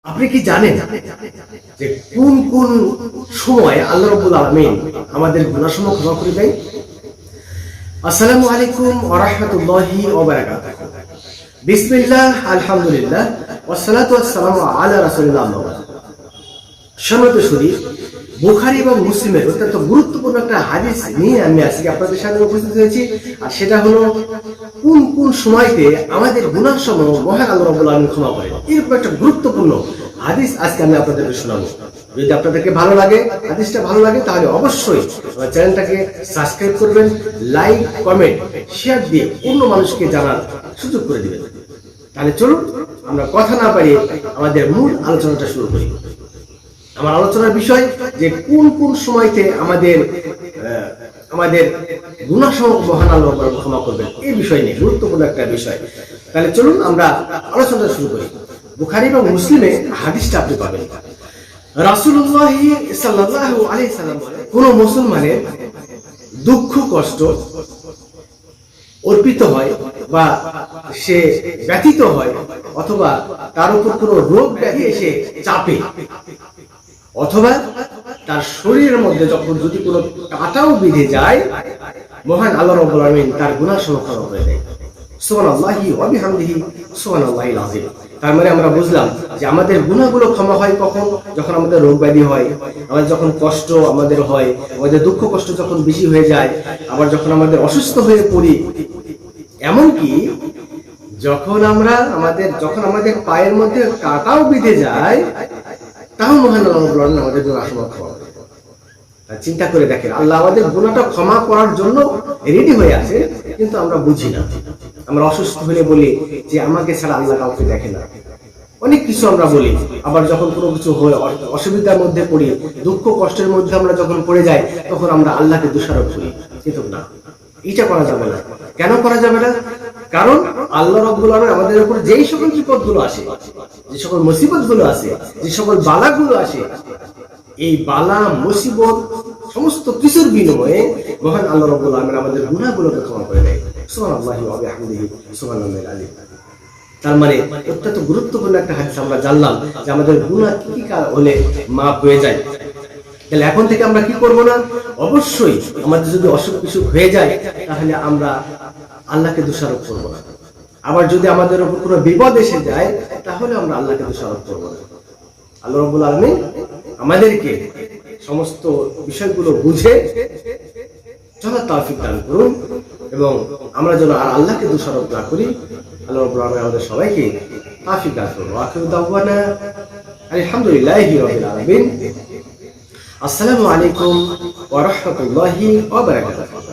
আপনি কি জানেন যে কোন কোন সময় আল্লাহ রাব্বুল আলামিন আমাদের গুনাহসমূহ ক্ষমা করে দেয়? আসসালামু আলাইকুম ওয়া রাহমাতুল্লাহি ওয়া বারাকাতুহু। বিসমিল্লাহ, আলহামদুলিল্লাহ, ওয়াসসালাতু ওয়াসসালামু আলা রাসূলিল্লাহ। সম্মানিত শরীফ, বুখারী এবং মুসলিমের অত্যন্ত গুরুত্বপূর্ণ একটা হাদিস নিয়ে আমি আজকে আপনাদের সামনে উপস্থিত হয়েছি। আর সেটা হলো কোন কোন সময়তে আমাদের গুনাহসমূহ মহান আল্লাহ রাব্বুল আলামিন ক্ষমা করেন। এরকম একটা গুরুত্বপূর্ণ হাদিস আজকে আমি আপনাদেরকে শোনাবো। যদি আপনাদেরকে ভালো লাগে, হাদিসটা ভালো লাগে, তাহলে অবশ্যই আমার চ্যানেলটাকে সাবস্ক্রাইব করবেন, লাইক, কমেন্ট, শেয়ার দিয়ে অন্য মানুষকে জানার সুযোগ করে দিবেন। তাহলে চলুন আমরা কথা না বাড়িয়ে আমাদের মূল আলোচনাটা শুরু করি। আমার আলোচনার বিষয় যে কোন কোন সময়তে আমাদের গুনাহসমূহ মহান আল্লাহ ক্ষমা করবেন, এই বিষয় নিয়ে গুরুত্বপূর্ণ একটা বিষয়। তাহলে চলুন আমরা আলোচনাটা শুরু করি। বুখারী এবং মুসলিমে হাদিসটা আপনি পাবেন। রাসূলুল্লাহ সাল্লাল্লাহু আলাইহি সাল্লাম বলেন, কোন মুসলমানের দুঃখ কষ্ট অর্পিত হয় বা সে ব্যথিত হয়, অথবা তার উপর কোনো রোগ ব্যাধি এসে চাপে, অথবা তার শরীরের মধ্যে যখন যদি কোনো কাঁটাও বিঁধে যায়, মহান আল্লাহ রাব্বুল আলামিন তার গুনাহসমূহ ক্ষমা করে দেয়। সুবহানাল্লাহি ওয়া বিহামদিহি সুবহানাল্লাহিল আযীম। তার মানে আমরা বুঝলাম যে আমাদের গুনাহগুলো ক্ষমা হয় কখন? যখন আমাদের রোগ ব্যাধি হয়, আমাদের যখন কষ্ট আমাদের হয়, আমাদের দুঃখ কষ্ট যখন বেশি হয়ে যায়, আবার যখন আমাদের অসুস্থ হয়ে পড়ি, এমনকি যখন আমাদের পায়ের মধ্যে কাঁটাও বিঁধে যায়, তাও মহান আল্লাহ রাব্বুল আলামিন আমাদের গুনাহসমূহ ক্ষমা করে। চিন্তা করে দেখেন, আল্লাহ আমাদের গুনাহটা ক্ষমা করার জন্য রেডি হয়ে আছে, কিন্তু আমরা বুঝি না। আমরা অসুস্থ হলে বলি যে আমাকে ছাড়া আল্লাহ কাউকে দেখে না, অনেক কিছু আমরা বলি। আবার যখন কোনো কিছু হয়, অসুবিধার মধ্যে পড়ি, দুঃখ কষ্টের মধ্যে আমরা যখন পড়ে যাই, তখন আমরা আল্লাহকে দোষারোপ করি। কিন্তু না, এটা করা যাবে না। কেন করা যাবে না? কারণ আল্লাহ রাব্বুল আলামিন আমাদের উপর যেই সকল বিপদগুলো আসে, যে সকল মুসিবতগুলো আসে, যে সকল বালাগুলো আসে, এই বালা মুসিবত সমস্ত কিছুর বিনিময়ে মহান আল্লাহ রাব্বুল আলামিন আমাদের গুনাহগুলোকে ক্ষমা করে দেয়। সুবহানাল্লাহি ওয়া বিহামদিহি সুবহানাল্লাহিল আযীম। তার মানে অত্যন্ত গুরুত্বপূর্ণ একটা হাদিস আমরা জানলাম যে আমাদের গুনাহ কি কি হলে মাফ হয়ে যায়। তাহলে এখন থেকে আমরা কি করব না? অবশ্যই আমাদের যদি অসুখ বিসুখ হয়ে যায়, তাহলে আমরা আল্লাহকে দোষারোপ করব না। আবার যদি আমাদের উপর কোনো বিপদ এসে যায়, তাহলে আমরা আল্লাহকে দোষারোপ করব না। আল্লাহ রাব্বুল আলামিন আমাদেরকে সমস্ত বিষয়গুলো বুঝে চলার তৌফিক দান করুন, এবং আমরা যেন আর আল্লাহকে দোষারোপ না করি। আল্লাহ রাব্বুল আলামিন আমাদের সবাইকে তৌফিক দান করুন। আখিরু দাওয়ানা আলহামদুলিল্লাহি রাব্বিল আলামিন। আসসালামু আলাইকুম ওয়া রাহমাতুল্লাহি ওয়া বারাকাতুহু।